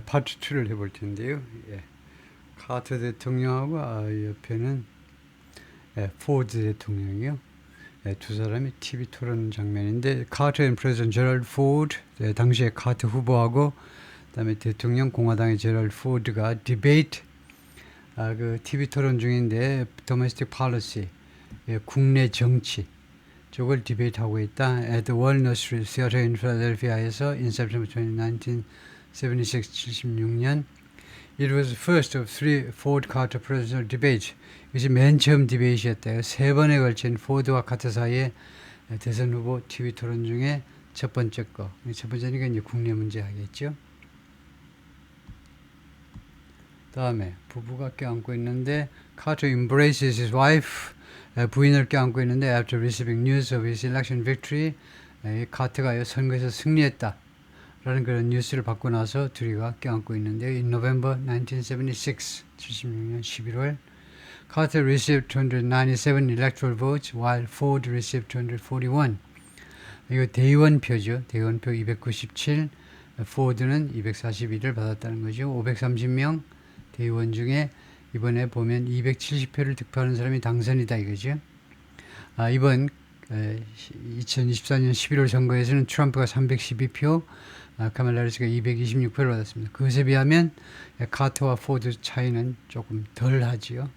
파트 2를 해볼 텐데요. 카터 대통령하고 옆에는 포드 대통령이요. 두 사람이 TV 토론 장면인데 카터 앤 프레지던트 제럴드 포드, 당시에 카터 후보하고 그다음에 대통령 공화당의 제럴드 포드가 디베이트 그 TV 토론 중인데 도메스틱 팔러시, 국내 정치 쪽을 디베이트하고 있다. At the Walnut Street Theater in Philadelphia에서 in September 20, 1976, 76년 It was the first of three Ford-Carter presidential debates. 이것이 맨 처음 디베이트였대요. 세 번에 걸친 포드와 카터 사이의 대선 후보 TV 토론 중에 첫 번째 거. 첫 번째니까 이제 국내 문제 하겠죠. 다음에 부부가 껴안고 있는데 Carter embraces his wife. 부인을 껴안고 있는데 after receiving news of his election victory, 카터가 선거에서 승리했다 라는 그런 뉴스를 받고 나서 둘이가 껴안고 있는데요. In November 1976, 76년 11월, Carter received 297 electoral votes while Ford received 241. 이거 대의원표죠. 대의원표 297, 포드는 241을 받았다는 거죠. 530명 대의원 중에 이번에 보면 270표를 득표하는 사람이 당선이다 이거죠. 이번 2024년 11월 선거에서는 트럼프가 312표, 카말라 해리스가 226표를 받았습니다. 그것에 비하면 카터와 포드 차이는 조금 덜 하지요.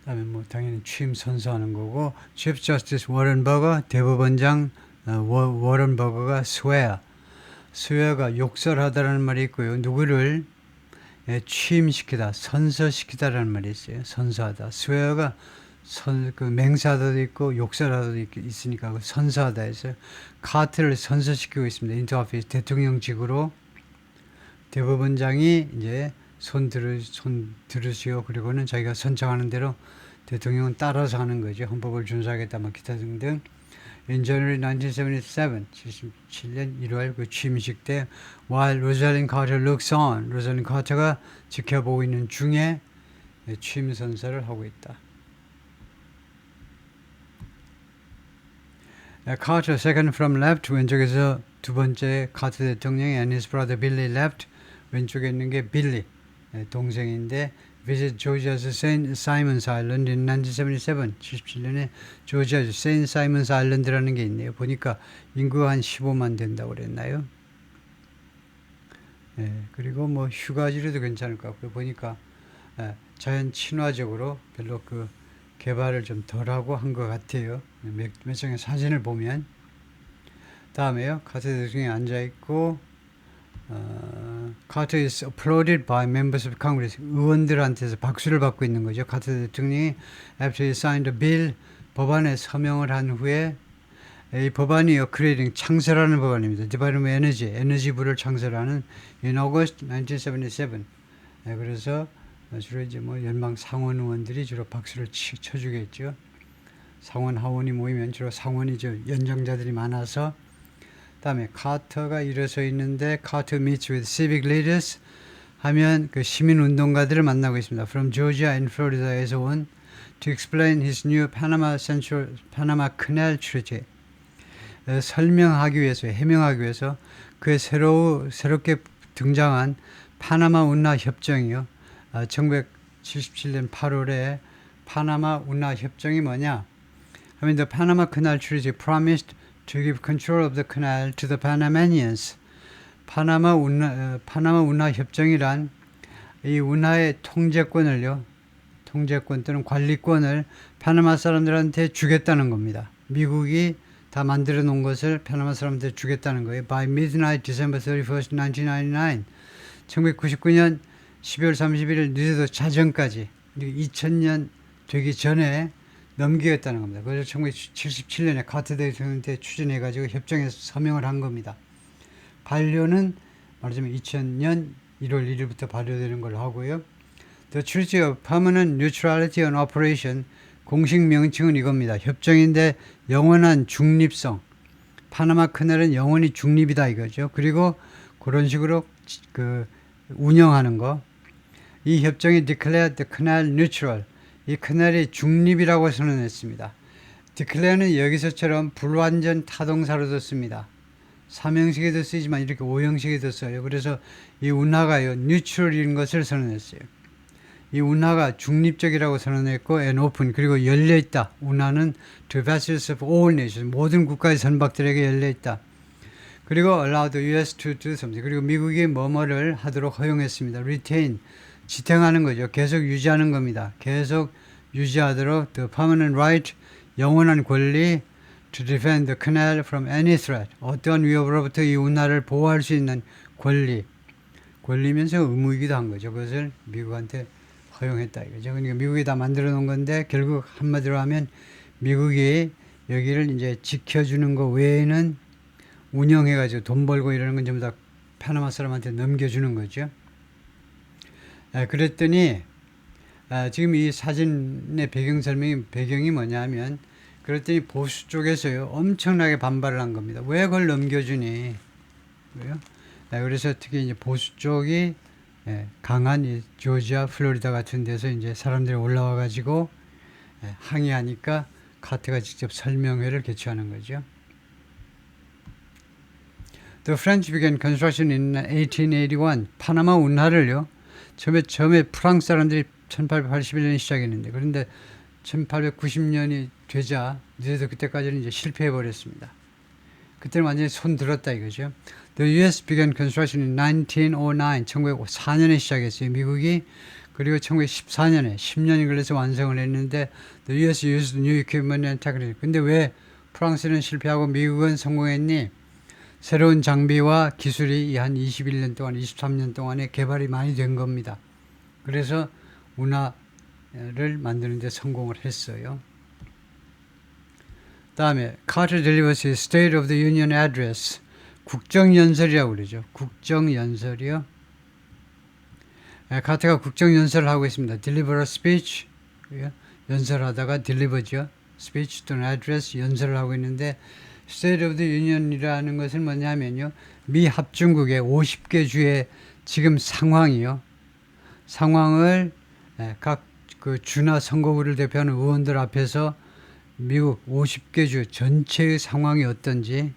그다음에 뭐 당연히 취임 선서하는 거고, Chief Justice 워런 버거, 대법원장 워런 버거가 swear가 욕설하다라는 말이 있고요. 누구를 취임시키다, 선서시키다라는 말이 있어요. 선서하다. swear가 그 맹세하다도 있고 욕설하다도 있으니까 선서하다 해서 카트를 선서시키고 있습니다. 인터 오피스 대통령직으로 대법원장이 이제 손 들으시오. 그리고는 자기가 선정하는 대로 대통령은 따라서 하는 거죠. 헌법을 준수하겠다, 막 기타 등등. In January 1977, 77년 1월 그 취임식 때, while Rosalind Carter looks on, 로잘린 카터가 지켜보고 있는 중에 취임 선서를 하고 있다. Carter second from left, 왼쪽에서 두 번째 카터 대통령이 and his brother Billy left, 왼쪽에 있는 게 빌리 동생인데 visit Georgia's St. Simons Island in 1977, 77년에 조지아 St. Simons Island라는 게 있네요. 보니까 인구가 한 15만 된다고 그랬나요? 그리고 뭐 휴가지로도 괜찮을 것 같고요. 보니까 자연 친화적으로 별로 그 개발을 좀 덜하고 한 것 같아요. 몇 장의 사진을 보면. 다음에요. 카터 대통령이 앉아있고 Carter is applauded by members of Congress. 의원들한테서 박수를 받고 있는 거죠. 카터 대통령이 after he signed a bill, 법안에 서명을 한 후에 이 법안이요, creating, 창설하는 법안입니다. Department of Energy, 에너지부를 창설하는 in August 1977. 그래서 주로 이제 뭐 연방 상원 의원들이 주로 박수를 쳐주겠죠. 상원 하원이 모이면 주로 상원이죠. 연정자들이 많아서. 다음에 카터가 일어서 있는데 Carter meets with civic leaders 하면 그 시민 운동가들을 만나고 있습니다. From Georgia and Florida에서 온 to explain his new Panama Canal Treaty. 설명하기 위해서, 해명하기 위해서 그의 새롭게 등장한 파나마 운하 협정이요. 1977년 8월에 파나마 운하 협정이 뭐냐? 하면 the Panama Canal Treaty promised to give control of the canal to the Panamanians. 파나마 운하 협정이란 이 운하의 통제권 또는 관리권을 파나마 사람들한테 주겠다는 겁니다. 미국이 다 만들어 놓은 것을 파나마 사람들한테 주겠다는 거예요. By midnight, December 31st, 1999. 1999년 12월 31일 늦어도 자정까지 2000년 되기 전에 넘기겠다는 겁니다. 그래서 1977년에 카터 대통령한테 추진해가지고 협정에서 서명을 한 겁니다. 반려는 말하자면 2000년 1월 1일부터 발효되는 걸로 하고요. The Treaty of Permanent Neutrality on Operation, 공식 명칭은 이겁니다. 협정인데 영원한 중립성. 파나마 커널은 영원히 중립이다 이거죠. 그리고 그런 식으로 그 운영하는 거. 이 협정이 declared the canal neutral. 이 커널이 중립이라고 선언했습니다. declare는 여기서처럼 불완전 타동사로 썼습니다. 삼형식에도 쓰이지만 이렇게 오형식에도 써요. 그래서 이 운하가요, 뉴트럴인 것을 선언했어요. 이 운하가 중립적이라고 선언했고, and open, 그리고 열려있다. 운하는 to vessels of all nations, 모든 국가의 선박들에게 열려있다. 그리고 allow the US to do something. 그리고 미국이 뭐뭐를 하도록 허용했습니다. retain, 지탱하는 거죠. 계속 유지하는 겁니다. 계속 유지하도록 the permanent right, 영원한 권리 to defend the canal from any threat. 어떠한 위협으로부터 이 운하를 보호할 수 있는 권리. 권리면서 의무이기도 한 거죠. 그것을 미국한테 허용했다 이거죠. 그러니까 미국이 다 만들어 놓은 건데 결국 한마디로 하면 미국이 여기를 이제 지켜주는 거 외에는 운영해가지고 돈 벌고 이러는 건 전부 다 파나마 사람한테 넘겨주는 거죠. 그랬더니 지금 이 사진의 배경이 뭐냐면 그랬더니 보수 쪽에서요 엄청나게 반발을 한 겁니다. 왜 그걸 넘겨주니? 그래요? 그래서 특히 이제 보수 쪽이 강한 이 조지아, 플로리다 같은 데서 이제 사람들이 올라와 가지고 항의하니까 카트가 직접 설명회를 개최하는 거죠. The French began construction in 1881. 파나마 운하를요. 처음에 프랑스 사람들이 1881년에 시작했는데 그런데 1890년이 되자 이제도 그때까지는 이제 실패해 버렸습니다. 그때는 완전히 손 들었다 이거죠. The US began construction in 1909. 1904년에 시작했어요. 미국이. 그리고 1914년에 10년이 걸려서 완성을 했는데 The US used new equipment and technology. 근데 왜 프랑스는 실패하고 미국은 성공했니? 새로운 장비와 기술이 한 21년 동안, 23년 동안에 개발이 많이 된 겁니다. 그래서 운하를 만드는 데 성공을 했어요. 다음에 Carter delivers his State of the Union Address. 국정연설이라고 그러죠. 국정연설이요. 카터가 국정연설을 하고 있습니다. Deliver a speech. 연설하다가 deliver죠. Speech 또는 address 연설을 하고 있는데 State of the Union이라는 것은 뭐냐면요. 미 합중국의 50개 주의 지금 상황이요. 상황을 각 그 주나 선거구를 대표하는 의원들 앞에서 미국 50개 주 전체의 상황이 어떤지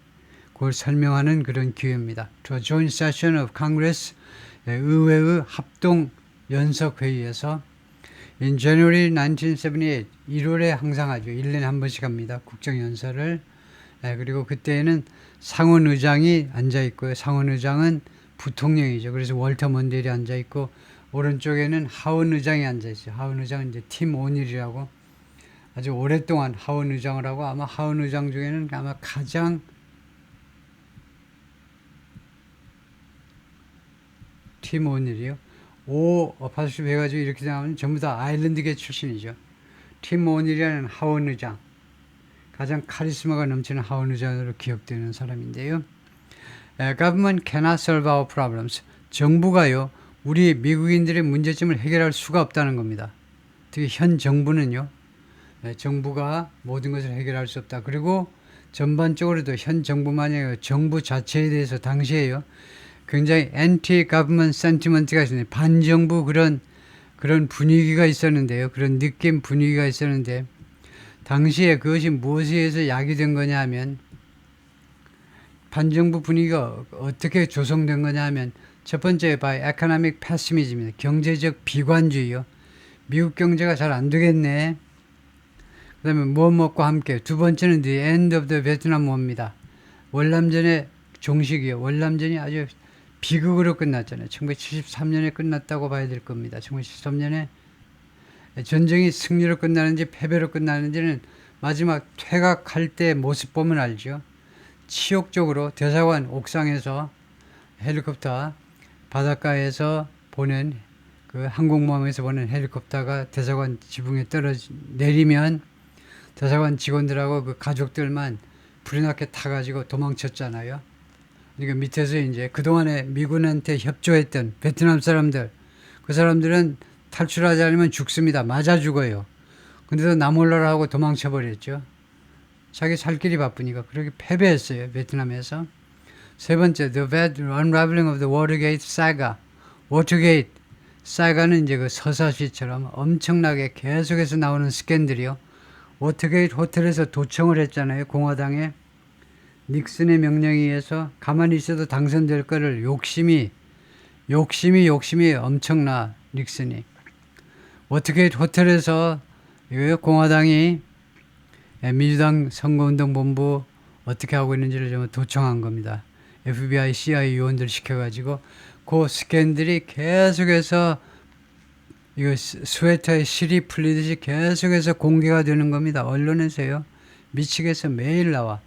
그걸 설명하는 그런 기회입니다. To joint session of Congress, 의회의 합동 연석회의에서 in January 1978, 1월에 항상 하죠. 1년에 한 번씩 합니다. 국정연설을. 그리고 그때에는 상원의장이 앉아있고요. 상원의장은 부통령이죠. 그래서 월터 먼델이 앉아있고 오른쪽에는 하원의장이 앉아있어요. 하원의장은 이제 팀 오닐이라고 아주 오랫동안 하원의장을 하고 아마 하원의장 중에는 아마 가장 팀 오닐이요. 파수십 해가지고 이렇게 나오면 전부 다 아일랜드계 출신이죠. 팀 오닐이라는 하원의장. 가장 카리스마가 넘치는 하원의장으로 기억되는 사람인데요. Government cannot solve our problems. 정부가요, 우리 미국인들의 문제점을 해결할 수가 없다는 겁니다. 특히 현 정부는요, 정부가 모든 것을 해결할 수 없다. 그리고 전반적으로도 현 정부만이 아니라 정부 자체에 대해서 당시에요, 굉장히 anti-government sentiment가 있었는데, 반정부 그런 분위기가 있었는데요. 그런 느낌 분위기가 있었는데, 당시에 그것이 무엇에 의해서 야기된 거냐 하면, 반정부 분위기가 어떻게 조성된 거냐 하면, 첫 번째 by economic pessimism입니다. 경제적 비관주의요. 미국 경제가 잘 안 되겠네. 그 다음에 무엇과 함께. 두 번째는 the end of the Vietnam War입니다. 월남전의 종식이요. 월남전이 아주 비극으로 끝났잖아요. 1973년에 끝났다고 봐야 될 겁니다. 1973년에 전쟁이 승리로 끝나는지 패배로 끝나는지는 마지막 퇴각할 때 모습 보면 알죠. 치욕적으로 대사관 옥상에서 헬리콥터 바닷가에서 보낸 그 항공모함에서 보낸 헬리콥터가 대사관 지붕에 내리면 대사관 직원들하고 그 가족들만 불이 나게 타가지고 도망쳤잖아요. 그러니까 밑에서 이제 그동안에 미군한테 협조했던 베트남 사람들, 그 사람들은 탈출하지 않으면 죽습니다. 맞아 죽어요. 근데도 나 몰라라 하고 도망쳐버렸죠. 자기 살 길이 바쁘니까. 그렇게 패배했어요. 베트남에서. 세 번째, The Unraveling of the Watergate Saga. Watergate 사가는 이제 그 서사시처럼 엄청나게 계속해서 나오는 스캔들이요. 워터게이트 호텔에서 도청을 했잖아요. 공화당에. 닉슨의 명령에 의해서 가만히 있어도 당선될 거를 욕심이 엄청나. 닉슨이 어떻게 호텔에서 공화당이 민주당 선거운동본부 어떻게 하고 있는지를 좀 도청한 겁니다. FBI, CIA 요원들 시켜가지고 그 스캔들이 계속해서 이거 스웨터에 실이 풀리듯이 계속해서 공개가 되는 겁니다. 언론에서요. 미치겠어. 매일 나와.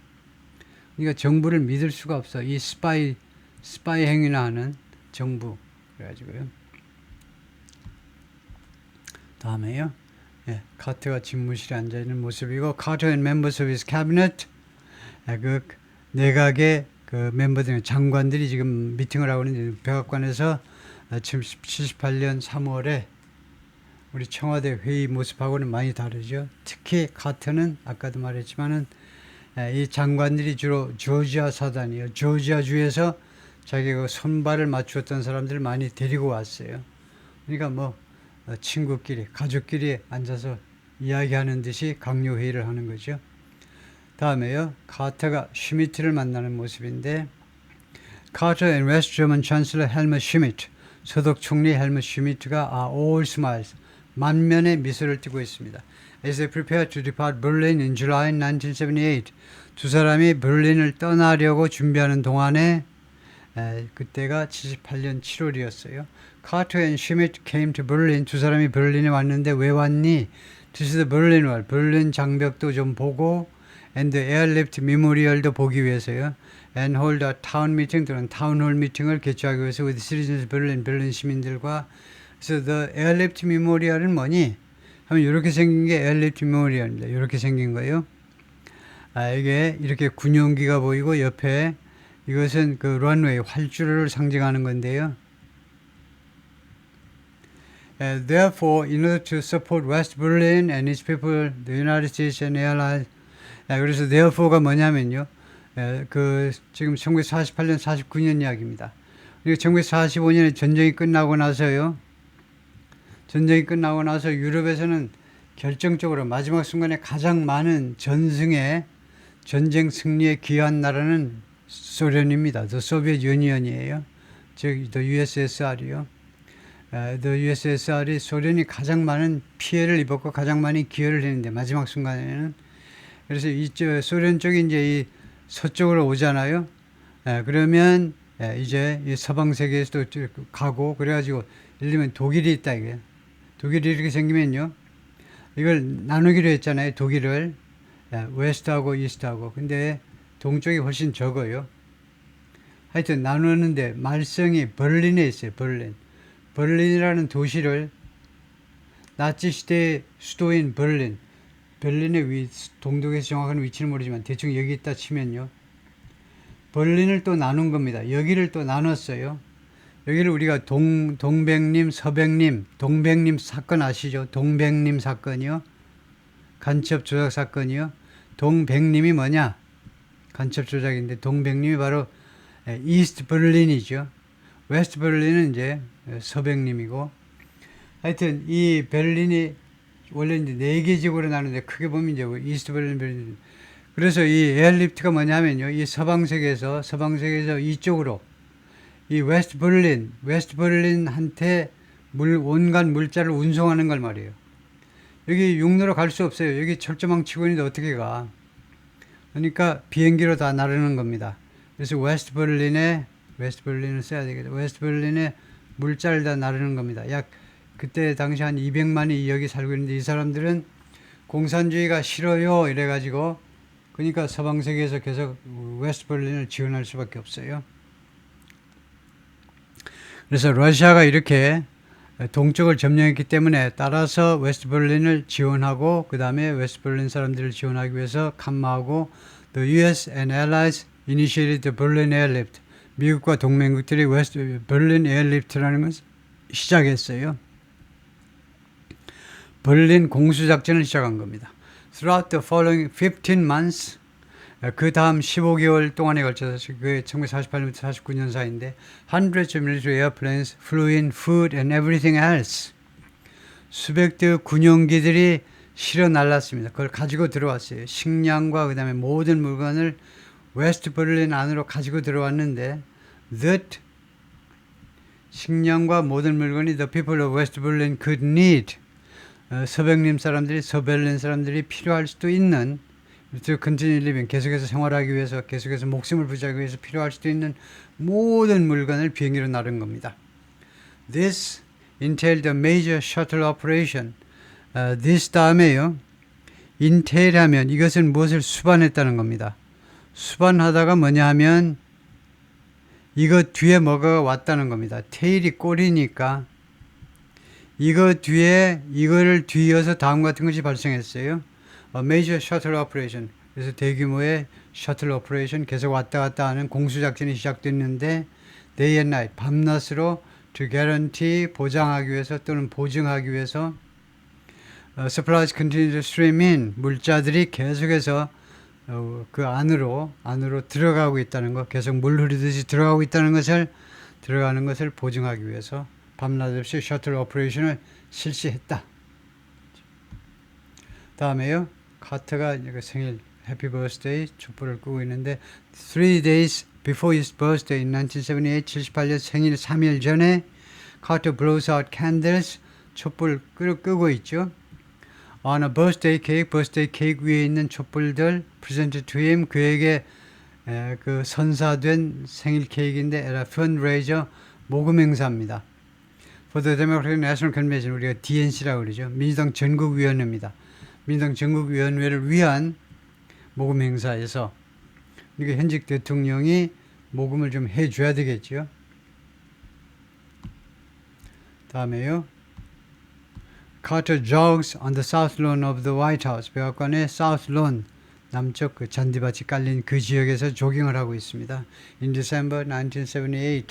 그러니까 정부를 믿을 수가 없어. 이 스파이 행위나 하는 정부. 그래가지고요. 다음에요. 예, 카터가 집무실에 앉아있는 모습이고, 카터 and members of his cabinet, 그 내각의 그 멤버들, 장관들이 지금 미팅을 하고 있는데, 백악관에서 지금 78년 3월에 우리 청와대 회의 모습하고는 많이 다르죠. 특히 카터는 아까도 말했지만은 이 장관들이 주로 조지아 사단이요. 조지아주에서 자기가 손발을 맞추었던 사람들을 많이 데리고 왔어요. 그러니까 뭐 친구끼리, 가족끼리 앉아서 이야기하는 듯이 강요 회의를 하는 거죠. 다음에요. 카터가 슈미트를 만나는 모습인데, 카터 and West German Chancellor Helmut Schmidt, 서독 총리 헬무트 슈미트가 all smiles, 만면의 미소를 띠고 있습니다. As they prepare to depart Berlin in July 1978, 두 사람이 베를린을 떠나려고 준비하는 동안에 그때가 78년 7월이었어요. Carter and Schmidt came to Berlin. 두 사람이 베를린에 왔는데 왜 왔니? To see the Berlin Wall. 베를린 장벽도 좀 보고 and the airlift memorial도 보기 위해서요. And hold a town meeting, 또는 타운홀 미팅을 개최하기 위해서 with citizens Berlin, 베를린 시민들과. 그래서 the airlift memorial은 뭐니? 하면 이렇게 생긴 게 airlift memorial입니다. 이렇게 생긴 거예요. 이게 이렇게 군용기가 보이고 옆에 이것은 그 런웨이, 활주로를 상징하는 건데요. Therefore, in order to support West Berlin and its people, the United States and Allies. 그래서 therefore가 뭐냐면요. 지금 1948년, 49년 이야기입니다. 그리고 1945년에 전쟁이 끝나고 나서요. 전쟁이 끝나고 나서 유럽에서는 결정적으로 마지막 순간에 가장 많은 전쟁 승리에 기여한 나라는 소련입니다. The Soviet Union이에요. 즉, the USSR이요. The USSR이 소련이 가장 많은 피해를 입었고 가장 많이 기여를 했는데 마지막 순간에는. 그래서 소련 쪽이 이제 이 서쪽으로 오잖아요. 그러면 이제 이 서방 세계에서도 가고, 그래가지고 예를 들면 독일이 있다 이게. 독일이 이렇게 생기면요. 이걸 나누기로 했잖아요. 독일을 웨스트하고 이스트하고. 근데 동쪽이 훨씬 적어요. 하여튼 나누는데 말썽이 베를린에 있어요. 베를린이라는 도시를 나치 시대의 수도인 베를린의 동독에서 정확한 위치는 모르지만 대충 여기 있다 치면요. 베를린을 또 나눈 겁니다. 여기를 또 나눴어요. 여기를 우리가 동백림, 서백림, 동백림 사건 아시죠? 동백림 사건이요. 간첩 조작 사건이요. 동백림이 뭐냐? 간첩 조작인데 동백림이 바로 이스트 베를린이죠. 웨스트 베를린은 이제 서백림이고. 하여튼 이 베를린이 원래 이제 4개 지역으로 나누는데 크게 보면 이제 이스트 베를린. 그래서 이 에어리프트가 뭐냐면요. 이 서방 세계에서 이쪽으로 이 웨스트 베를린한테 온갖 물자를 운송하는 걸 말이에요. 여기 육로로 갈 수 없어요. 여기 철조망 치고 있는데 어떻게 가? 그러니까 비행기로 다 나르는 겁니다. 그래서 웨스트 베를린을 써야 되겠다. 웨스트 베를린에 물자를 다 나르는 겁니다. 그때 당시 한 200만이 여기 살고 있는데 이 사람들은 공산주의가 싫어요 이래가지고, 그러니까 서방 세계에서 계속 웨스트 베를린을 지원할 수밖에 없어요. 그래서 러시아가 이렇게 동쪽을 점령했기 때문에 따라서 웨스트 베를린을 지원하고 그 다음에 웨스트 베를린 사람들을 지원하기 위해서 칸마하고 The US and Allies initiated the Berlin Airlift. 미국과 동맹국들이 웨스트 베를린 에어리프트라는 것을 시작했어요. 베를린 공수작전을 시작한 겁니다. Throughout the following 15 months, 그 다음 15개월 동안에 걸쳐서, 그 1948년부터 49년 사이인데, hundreds of military airplanes flew in food and everything else. 수백 대의 군용기들이 실어 날랐습니다. 그걸 가지고 들어왔어요. 식량과 그 다음에 모든 물건을 웨스트 버를린 안으로 가지고 들어왔는데 that 식량과 모든 물건이 the people of West Berlin could need 서백림 사람들이 서베를린 사람들이 필요할 수도 있는 to continue living 계속해서 생활하기 위해서 계속해서 목숨을 부지하기 위해서 필요할 수도 있는 모든 물건을 비행기로 나른 겁니다. This entailed a major shuttle operation. this 다음에요. entail 하면 이것은 무엇을 수반했다는 겁니다. 수반하다가 뭐냐 하면 이거 뒤에 뭐가 왔다는 겁니다. tail이 꼬리니까 이거 뒤에 이거를 뒤이어서 다음 같은 것이 발생했어요. major shuttle operation. 그래서 대규모의 셔틀 오퍼레이션 계속 왔다 갔다 하는 공수작전이 시작됐는데 day and night 밤낮으로 to guarantee 보장하기 위해서 또는 보증하기 위해서 supplies continue to stream in 물자들이 계속해서 그 안으로 들어가고 있다는 것 계속 물 흐르듯이 들어가는 것을 보증하기 위해서 밤낮 없이 셔틀 오퍼레이션을 실시했다. 다음에요. 카터가 생일 해피 버스데이 촛불을 끄고 있는데 3 days before his birthday in 1978 78년 생일 3일 전에 카터 blows out candles 촛불 끄고 있죠. On a birthday cake, birthday cake 위에 있는 촛불들 presented to him 그에게 그 선사된 생일 케이크인데 at a fundraiser 모금 행사입니다. For the Democratic National Convention 우리가 DNC라고 그러죠. 민주당 전국위원회입니다. 민주당 전국위원회를 위한 모금 행사에서 그러니까 현직 대통령이 모금을 좀 해줘야 되겠죠. 다음에요. Carter jogs on the south lawn of the White House. 백악관의 South Lawn 남쪽 그 잔디밭이 깔린 그 지역에서 조깅을 하고 있습니다. In December 1978.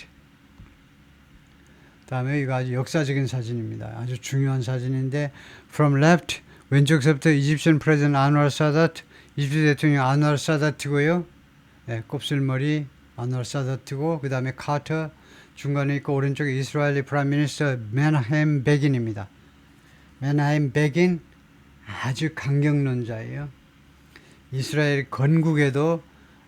다음에 이거 아주 역사적인 사진입니다. 아주 중요한 사진인데 From left 왼쪽서부터 이집션 프레지던트 안와르 사다트 이집트 대통령 안와르 사다트고요. 네, 곱슬머리 안와르 사다트고 그 다음에 카터 중간에 있고 오른쪽에 이스라엘리 프라임 미니스터 메나헴 베긴입니다. 메나헴 베긴 아주 강경론자예요. 이스라엘 건국에도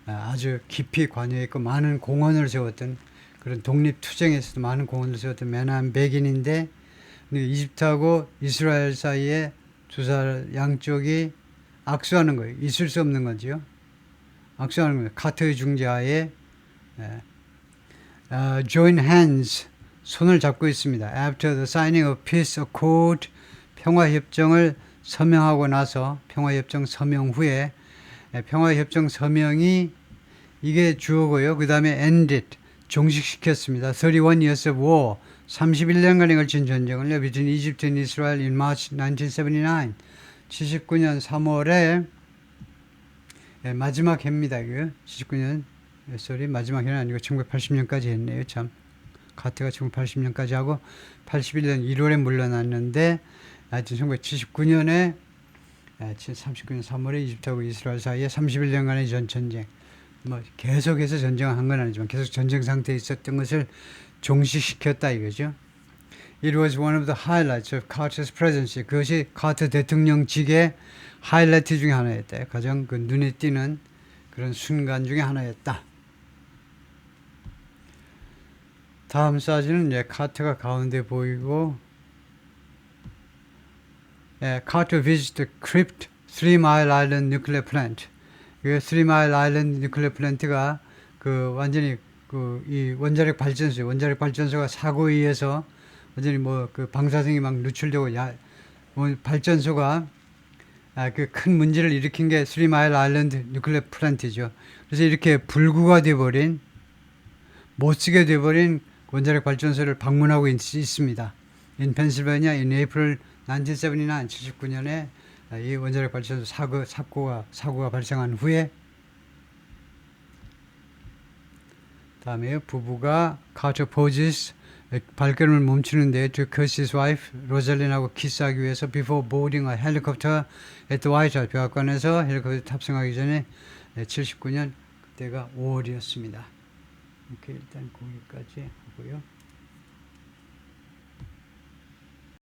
아주 깊이 관여했고 많은 공헌을 세웠던 그런 독립투쟁에서도 많은 공헌을 세웠던 메나헴 베긴인데 이집트하고 이스라엘 사이에 양쪽이 악수하는 거예요. 있을 수 없는 거죠. 악수하는 거예요. 카터의 중재하에 join hands 손을 잡고 있습니다. After the signing of peace accord 평화협정을 서명하고 나서 평화협정 서명 후에 평화협정 서명이 이게 주어고요. 그 다음에 ended 종식시켰습니다. 31 years of war 31년간에 걸친 전쟁을요. between Egypt and Israel in March 1979 79년 3월에 마지막 해입니다. 이거 79년 마지막 해는 아니고 1980년까지 했네요. 참 카트가 1980년까지 하고 81년 1월에 물러났는데 하여튼 1979년에 39년 3월에 이집트하고 이스라엘 사이에 31년간의 전쟁 뭐 계속해서 전쟁을 한 건 아니지만 계속 전쟁 상태에 있었던 것을 종식시켰다 이거죠. It was one of the highlights of Carter's presidency. 그것이 카터 대통령직의 하이라이트 중에 하나였다. 가장 그 눈에 띄는 그런 순간 중에 하나였다. 다음 사진은 카터가 가운데 보이고 Carter visits the crypt 3 Mile Island nuclear plant. 그 3 Mile Island nuclear plant가 그 완전히 이 원자력 발전소가 사고에 의해서 완전히 그 방사성이 막 누출되고 발전소가 그 큰 문제를 일으킨 게 3 Mile Island nuclear plant이죠. 그래서 이렇게 불구가 돼버린 못 쓰게 돼버린 원자력 발전소를 방문하고 있습니다. In Pennsylvania in April 1979, 79년에 이 원자력 발전소 사고가 발생한 후에 다음에 부부가 Carter poses 발걸음을 멈추는데 to kiss his wife 로잘린하고 키스하기 위해서 before boarding a helicopter at the White House 백악관에서 헬리콥터 탑승하기 전에 79년 그때가 5월이었습니다. 이렇게 일단 거기까지 하고요.